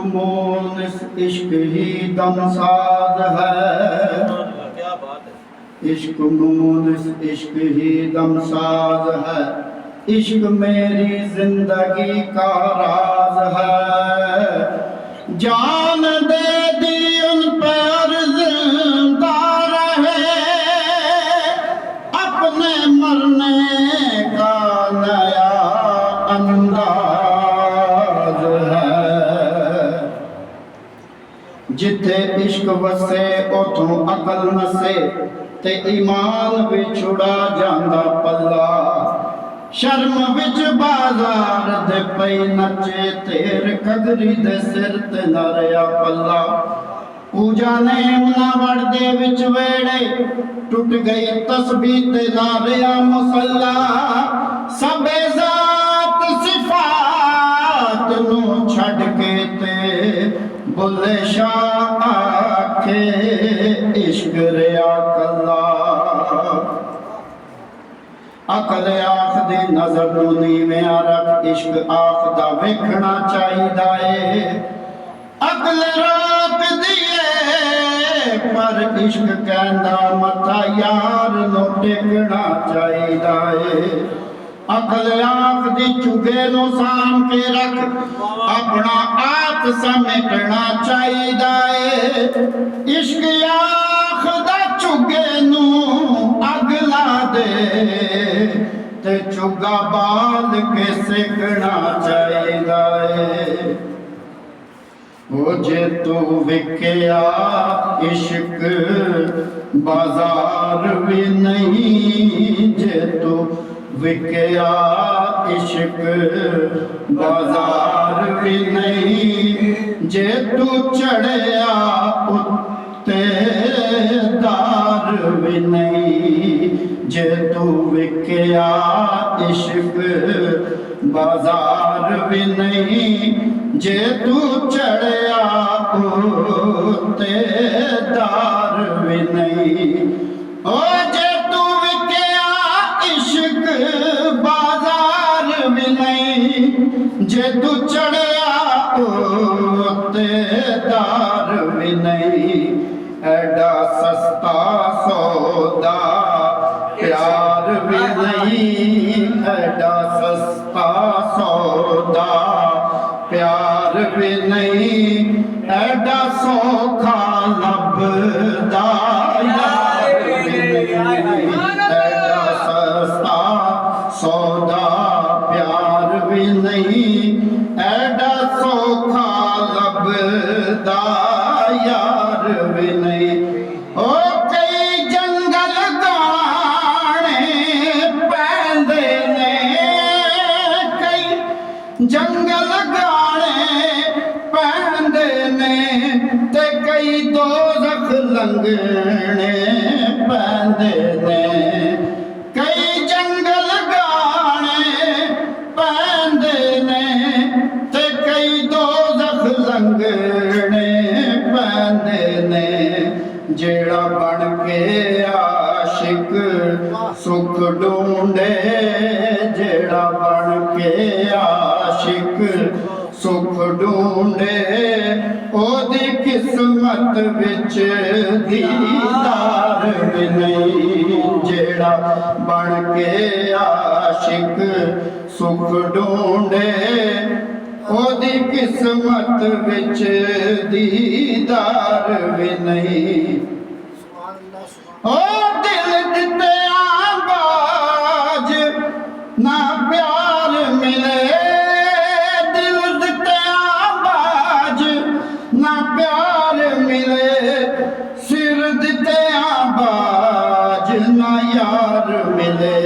मोन इश्क ही दमसाज है। क्या बात है। इश्क मोन इश्क ही दमसाज है। इश्क मेरी जिंदगी का राज है। जान दे दी उन पर जिंदा रहे, अपने मरने का नया अंदाज है। जिथे इश्क वसे उथों अकल नसे, ते ईमान विछुड़ा जांदा पल्ला। शर्म विच बाजार दे पई नचे, तेर कदरी दे सिर ते ना रहा पल्ला। पूजा ने उन्हां वड़दे विच वेड़े, टुट गई तस्बीह ते ना रहा मुसल्ला। सबे ज़ात सिफात नू छड़ के ते बुल्ले शाह आखे इश्क रिया कल्ला। अकल आखदी नजर नू नीवें रख, इश्क आखदा वेखना चाहिदा है। अकल रोक दिए पर इश्क कहंदा मथा यार नू टेकना चाहिदा है। अकल आखदी चुगे नू साम के रख, अपना आप समेटना चाहिदा है। इश्क आखदा चुगे नू अगला दे, ते चुगा बाल के सेकना चाहिदा है। ओ जे तू विकिया इश्क बाजार भी नहीं, जे तू विकिया इश्क बाजार भी नहीं। जे तू चढ़िया उत्ते दार भी नहीं, जे तू विकिया इश्क बाजार भी नहीं। जे तू चढ़िया उत्ते दार भी नहीं। ओ जे तू विकिया इश्क बाजार भी नहीं, जे तू चढ़िया उत्ते दार भी नहीं। एडा सस्ता सौदा प्यार भी नहीं, एडा सस्ता सौदा प्यार भी नहीं। एडा सौखा लभदा यार भी नहीं, एडा सस्ता सौदा प्यार भी नहीं। एडा सौखा लभदा यार भी नहीं। ओ कई जंगल गाने पैंदे ने, कई जंगल गाने पैंदे ने, ते कई दोज़ख लंघने पैंदे ने। कई जंगल गाने पैंदे ने, ते कई दोज़ख लंघने पैंदे ने। जेड़ा बन के आशिक सुख ढूंढे, जेड़ा बन के आशिक सुख ढूंढे, ओदी किस्मत विच दीदार भी नहीं। जेड़ा बन के आशिक सुख ढूंढे, ओदी किस्मत विच दीदार भी नहीं। ओ दिल दिते आवाज ना प्यार मिले, दिल दिते आवाज ना प्यार मिले। सिर दिते आवाज ना यार मिले,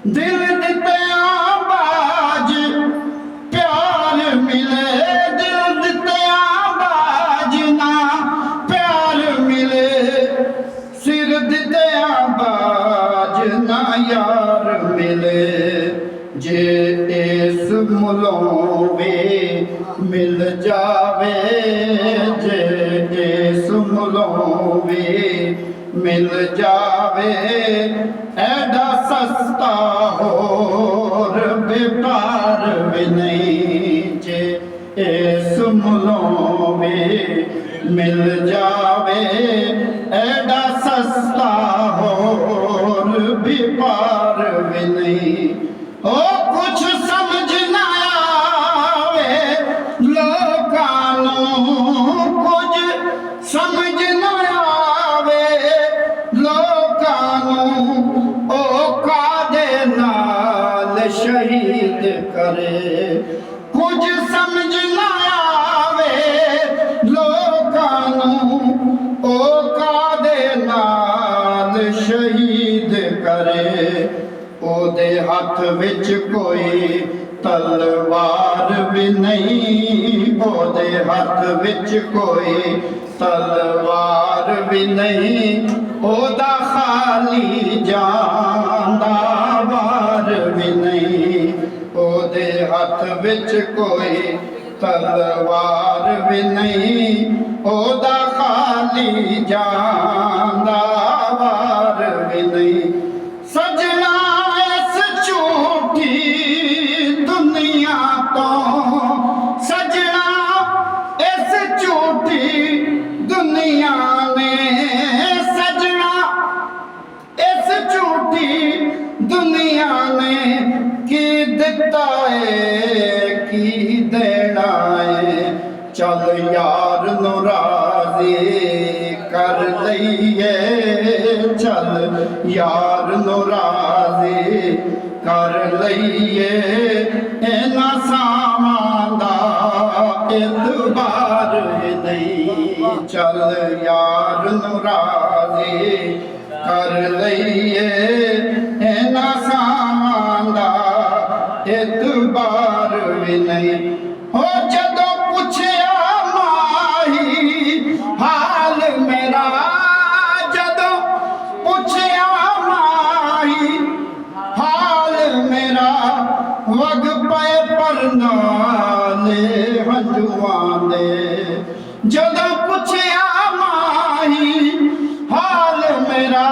दिल दिते आवाज प्यार मिले। दिल दिते आवाज ना प्यार मिले, सिर दिते आवाज ना यार मिले। जे इस मुलों वे मिल जावे, जे इस मुलों वे मिल जावे। एडा सस्ता होर बेकार भी नहीं, जे इस ਮੁਲੋਂ ਵੀ ਮਿਲ ਜਾਵੇ ਐਡਾ ਸਸਤਾ ਹੋਰ ਵੀ ਪਾਰ ਵੀ ਨਹੀਂ ਉਹ ਕੁਛ ਸਮਝ ਨਾ ਆਵੇ ਲੋਕਾਂ ਨੂੰ ਕੁਝ ਸਮਝ ਨਾ ਆਵੇ ਲੋਕਾਂ ਨੂੰ ਉਹ ਕਾਦੇ ਨਾਲ ਸ਼ਹੀਦ ਕਰੇ ਕੁਝ ਸਮਝ ਨਾ ਆਵੇ ਲੋਕਾਂ ਨੂੰ ਉਹ ਕਾਦੇ ਨਾਲ ਸ਼ਹੀਦ ਕਰੇ ਉਹਦੇ ਹੱਥ ਵਿੱਚ ਕੋਈ ਤਲਵਾਰ ਵੀ ਨਹੀਂ ਉਹਦੇ ਹੱਥ ਵਿੱਚ ਕੋਈ ਤਲਵਾਰ ਵੀ ਨਹੀਂ ਉਹਦਾ ਖਾਲੀ ਜਾਨ ਦਾ ਵਾਰ ਵੀ ਨਹੀਂ ਉਹਦੇ ਹੱਥ ਵਿੱਚ ਕੋਈ ਤਲਵਾਰ ਵੀ ਨਹੀਂ ਉਹਦਾ ਖਾਲੀ ਜਾਨ ਦਾ ਵਾਰ ਵੀ ਨਹੀਂ ਸਜਣਾ ਇਸ ਝੂਠੀ ਦੁਨੀਆ ਤੋਂ ਸਜਣਾ ਇਸ ਝੂਠੀ ਦੁਨੀਆ ਨੇ ਸਜਣਾ ਇਸ ਝੂਠੀ ਦੁਨੀਆ ਨੇ ਕੀ ਦਿੱਤਾ ਏ ਕੀ ਦੇਣਾ ਏ ਚੱਲ ਯਾਰ ਨੂੰ ਰਾਜ਼ੀ ਕਰ ਲਈਏ ਚੱਲ ਯਾਰ ਨੂੰ ਰਾਜ਼ੀ ਕਰ ਲਈਏ ਇਹਨਾਂ ਸਾਵਾਂ ਦਾ ਇਤਬਾਰ ਨਹੀਂ ਚੱਲ ਯਾਰ ਨੂੰ ਰਾਜ਼ੀ ਕਰ ਲਈਏ ਇਹਨਾਂ ਸਾਵਾਂ ਦਾ ਇਤਬਾਰ ਵੀ ਨਹੀਂ ਹੋ ਜਦੋਂ ਪੁੱਛਿਆ ਮਾਹੀ ਹਾਲ ਮੇਰਾ ਜਦੋਂ ਪੁੱਛਿਆ ਮਾਹੀ ਹਾਲ ਮੇਰਾ ਵਗ ਪਏ ਪਰਨਾਲੇ ਹੰਝੂਆਂ ਦੇ ਜਦੋਂ ਪੁੱਛਿਆ ਮਾਹੀ ਹਾਲ ਮੇਰਾ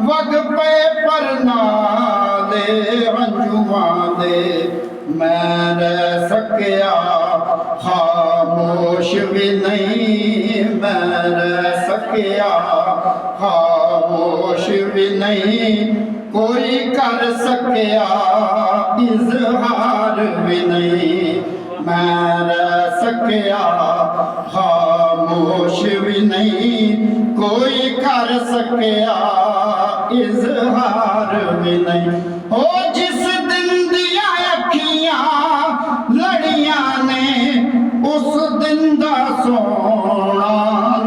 ਵਗ ਪਏ ਪਰਨਾਲੇ ਹੰਝੂਆਂ ਦੇ ਮੈਂ ਰਹਿ ਸਕਿਆ ਖਾਮੋਸ਼ ਵੀ ਨਹੀਂ ਮੈਂ ਰਹਿ ਸਕਿਆ ਖਾਮੋਸ਼ ਵੀ ਨਹੀਂ ਕੋਈ ਕਰ ਸਕਿਆ ਇਜ਼ਹਾਰ ਵੀ ਨਹੀਂ ਮੈਂ ਰਹਿ ਸਕਿਆ ਖਾਮੋਸ਼ ਵੀ ਨਹੀਂ ਕੋਈ ਕਰ ਸਕਿਆ ਇਜ਼ਹਾਰ ਵੀ ਨਹੀਂ ਉਹ ਜਿਸ ਦਿਨ ਦੀਆਂ ਅੱਖੀਆਂ ਲੜੀਆਂ ਨੇ ਉਸ ਦਿਨ ਦਾ ਸੋਹਣਾ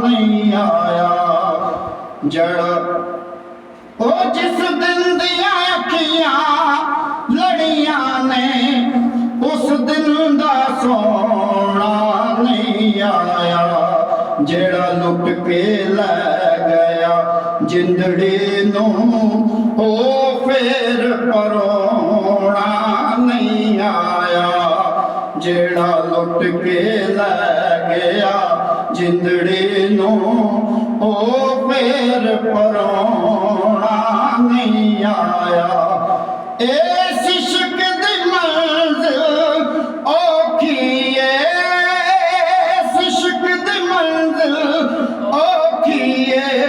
ਨਹੀਂ ਆਇਆ ਜਿਹੜਾ ਉਹ ਜਿਸ ਦਿਨ ਦੀਆਂ ਅੱਖੀਆਂ ਲੜੀਆਂ ਨੇ ਉਸ ਦਿਨ ਦਾ ਸੋਹਣਾ ਨਹੀਂ ਆਇਆ ਜਿਹੜਾ ਲੁੱਟ ਕੇ ਲੈ ਗਿਆ ਜਿੰਦੜੀ ਨੂੰ ਉਹ ਫੇਰ ਪਰੋਣਾ ਨਹੀਂ ਆਇਆ ਜਿਹੜਾ ਲੁੱਟ ਕੇ ਲੈ ਗਿਆ ਜਿੰਦੜੀ ਨੂੰ ਉਹ ਫੇਰ ਪਰੋਣਾ ਨਹੀਂ ਆਇਆ ਇਸ ਇਸ਼ਕ ਦੀ ਮੰਜ਼ਿਲ ਔਖੀ ਏ ਇਸ ਇਸ਼ਕ ਦੀ ਮੰਜ਼ਿਲ ਔਖੀ ਏ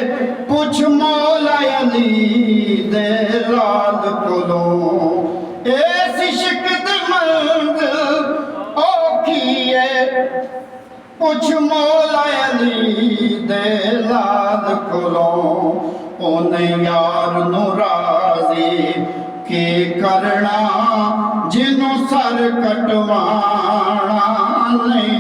ਪੁੱਛ ਮੌਲਾ ਅਲੀ ਦੇ ਲਾਲ ਕੋਲੋਂ ਇਸ ਇਸ਼ਕ ਦੀ ਮੰਜ਼ਿਲ ਔਖੀ ਏ ਪੁੱਛ ਮੌਲਾ ਅਲੀ ਦੇ ਲਾਲ ਕੋਲੋਂ ਉਹਨੇ ਯਾਰ ਨੂੰ ਰਾਜ਼ੀ ਕੀ ਕਰਨਾ ਜਿਹਨੂੰ ਸਰ ਕਟਵਾਣਾ ਨਹੀਂ